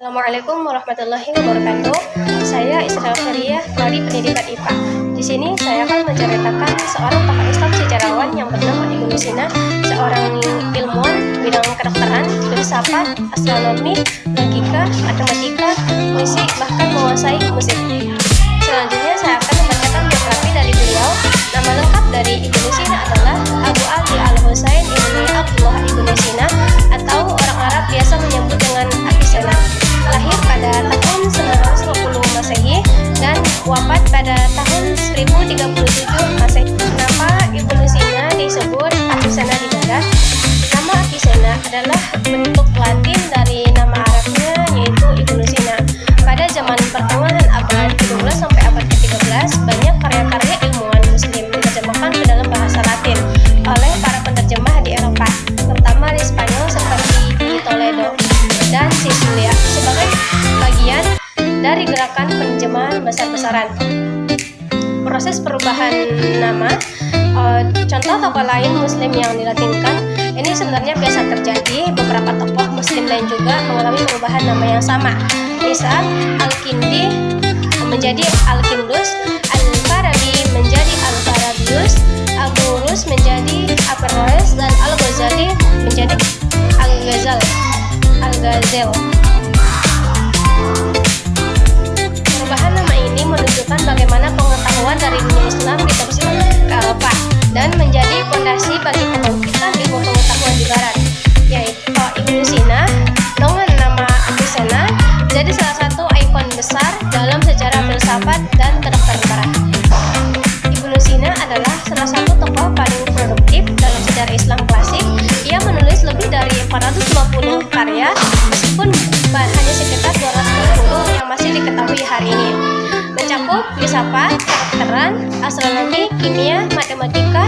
Assalamualaikum warahmatullahi wabarakatuh. Saya Isra Feriah dari Pendidikan IPA. Di sini saya akan menceritakan seorang tokoh Islam sejarawan yang bernama Ibnu Sina, seorang ilmuwan bidang kedokteran, filsafat, astronomi, logika, matematika, musik, bahkan menguasai musik. Selanjutnya saya akan membacakan biografi dari beliau. Nama lengkap dari Ibnu Sina adalah Abu Ali Al-Husain Ibnu Abdullah Ibnu Sina, atau orang Arab biasa menyebut dengan Avicenna. Lahir pada tahun 920 Masehi dan wafat pada tahun 1037 Masehi. Kenapa Ibnu Sina disebut Avicenna di barat? Nama Avicenna adalah bentuk Latin dari nama Arabnya, yaitu Ibnu Sina. Pada zaman pertengahan abad ke-12 sampai abad ke-13, banyak karya-karya ilmuwan muslim diterjemahkan ke dalam bahasa Latin oleh para penerjemah di Eropa, terutama di Spanyol seperti di Toledo dan Sisilia, sebagai bagian dari gerakan penerjemahan besar-besaran. Proses perubahan nama, contoh tokoh lain muslim yang dilatinkan, ini sebenarnya biasa terjadi. Beberapa tokoh muslim lain juga mengalami perubahan nama yang sama. Misal, Al-Kindi menjadi Al-Kindus, Al-Farabi menjadi Al-Farabius, Abu Rus menjadi Averroes, dan Al-Ghazali menjadi Al-Ghazal. Perubahan nama ini menunjukkan bagaimana pengetahuan dari dunia Islam diteruskan ke Eropa dan menjadi fondasi bagi pembangkitan ilmu pengetahuan di Barat, yaitu Ibnu Sina dengan nama Avicenna jadi salah satu ikon besar dalam sejarah filsafat dan kedokteran Barat. Ibnu Sina adalah salah satu tokoh paling produktif dalam sejarah Islam klasik. Ia menulis lebih dari 450 karya, meskipun hanya sekitar 210 yang masih diketahui hari ini. Mencakup filsafat, kedokteran, astronomi, kimia, matematika,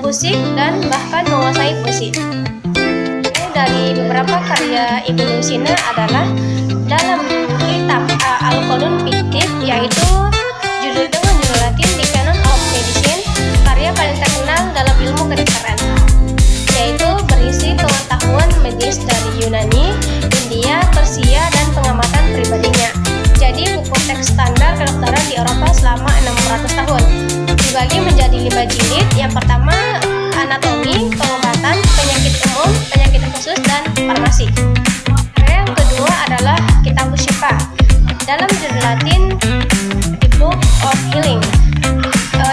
musik, dan bahkan menguasai puisi. Dari beberapa karya Ibnu Sina adalah dalam kitab Al-Qanun Fiktif, yaitu judul Latin The Canon of Medicine, karya paling terkenal dalam ilmu kedokteran, yaitu berisi pengetahuan medis dari Yunani, India, Persia, dan pengamatan pribadinya. Jadi buku teks standar kedokteran di Eropa selama 600 tahun. Dibagi menjadi 5 jilid. Yang pertama, anatomi, pengobatan, penyakit umum, penyakit khusus, dan farmasi. Yang kedua adalah Kitab Syifa, dalam judul Latin The Book of Healing.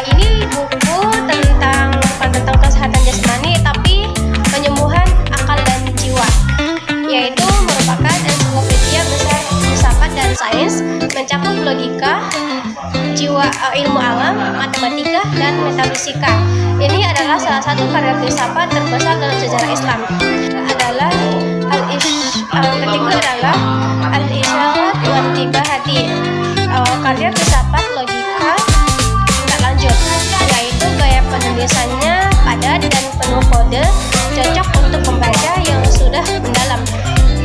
Ini buku bukan tentang kesehatan jasmani, tapi penyembuhan akal dan jiwa, yaitu merupakan ensiklopedia besar filsafat dan sains, mencakup logika, ilmu alam, matematika, dan metafisika. Ini adalah salah satu karya filsafat terbesar dalam sejarah Islam. Ketiga adalah Al-Isyarat wa Tibahati, karya filsafat logika tingkat lanjut, yaitu gaya penulisannya padat dan penuh kode, cocok untuk pembaca yang sudah mendalam,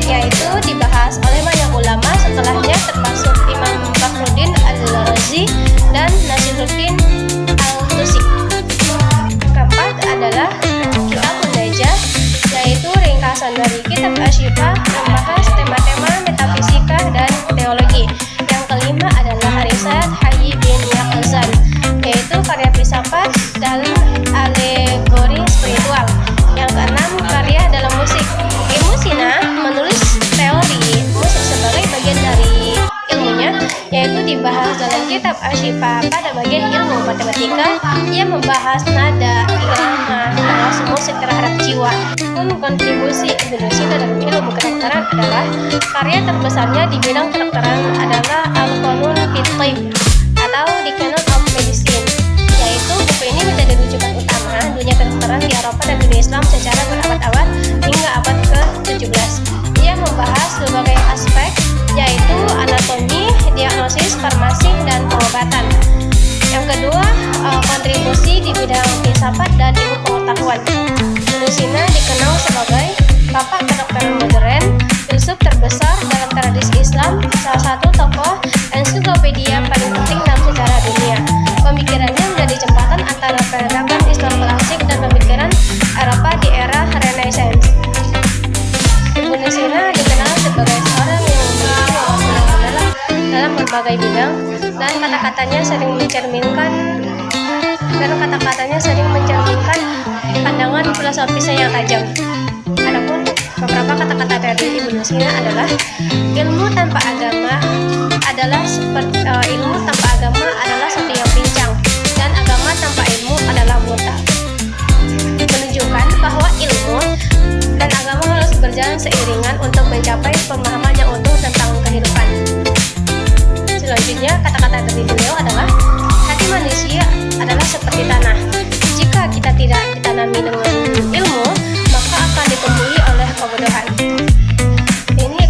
yaitu dibahas oleh banyak ulama setelahnya, termasuk Imam Fakhruddin Al-Razi dan Nasiruddin Al-Tusi. Keempat adalah Kitab Najah, yaitu ringkasan dari Kitab Asy-Syifa, membahas tema-tema metafisika dan teologi. Yang kelima adalah Risalah Hayy bin Yaqzan, yaitu karya filsafat dan alegori spiritual. Yang keenam, karya dalam musik. Ibnu Sina menulis teori musik sebagai bagian dari ilmunya, yaitu dibahas dalam Kitab Asy-Syifa. Pada bagian ilmu matematika, ia membahas nada, irama, termasuk musik terhadap jiwa. Kontribusi Ibnu Sina dalam ilmu kedokteran adalah karya terbesarnya di bidang kedokteran adalah Al-Qanun Fiktif atau The Canon of Medicine, yaitu buku ini menjadi rujukan utama dunia kedokteran di Eropa dan dunia Islam secara berabad-abad hingga abad ke-17. Ia membahas berbagai aspek, yaitu anatomi, diagnosis, farmasi, dan pengobatan. Yang kedua, kontribusi di bidang filsafat dan ilmu pengetahuan. Ibnu Sina dikenal sebagai bapak kedokteran modern, filsuf terbesar dalam tradisi Islam, salah satu tokoh ensiklopedia paling penting dalam sejarah dunia. Pemikirannya menjadi jembatan antara peradaban Islam klasik dan pemikiran Eropa di era Renaissance. Ibnu Sina dikenal sebagai seorang yang berbagai bidang dan kata-katanya sering mencerminkan pandangan filosofisnya yang tajam. Adapun beberapa kata-kata dari Ibnu Sina adalah ilmu tanpa agama adalah satu yang pincang, dan agama tanpa ilmu adalah buta. Menunjukkan bahwa ilmu dan agama harus berjalan seiringan untuk mencapai pemahaman yang utuh tentang kehidupan. Selanjutnya, kata-kata dari beliau adalah hati manusia adalah seperti tanah. Jika kita tidak ditanami dengan ilmu, maka akan ditumbuhi oleh kebodohan.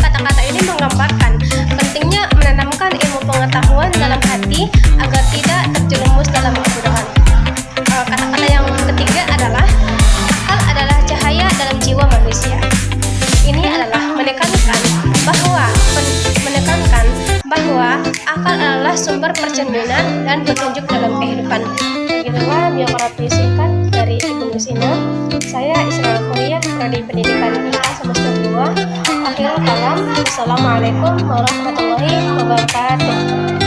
Kata-kata ini menggambarkan pentingnya menanamkan ilmu pengetahuan dalam hati agar tidak terjerumus dalam kebodohan. Kata-kata yang ketiga adalah akal adalah cahaya dalam jiwa manusia. Ini adalah menekankan bahwa akal adalah sumber percerminan dan petunjuk dalam kehidupan. Begitulah biografi singkat dari Ibnu Sina. Saya Isra Kuliah, Prodi Pendidikan IPA semester 2. Akhirul kalam. Assalamualaikum warahmatullahi wabarakatuh.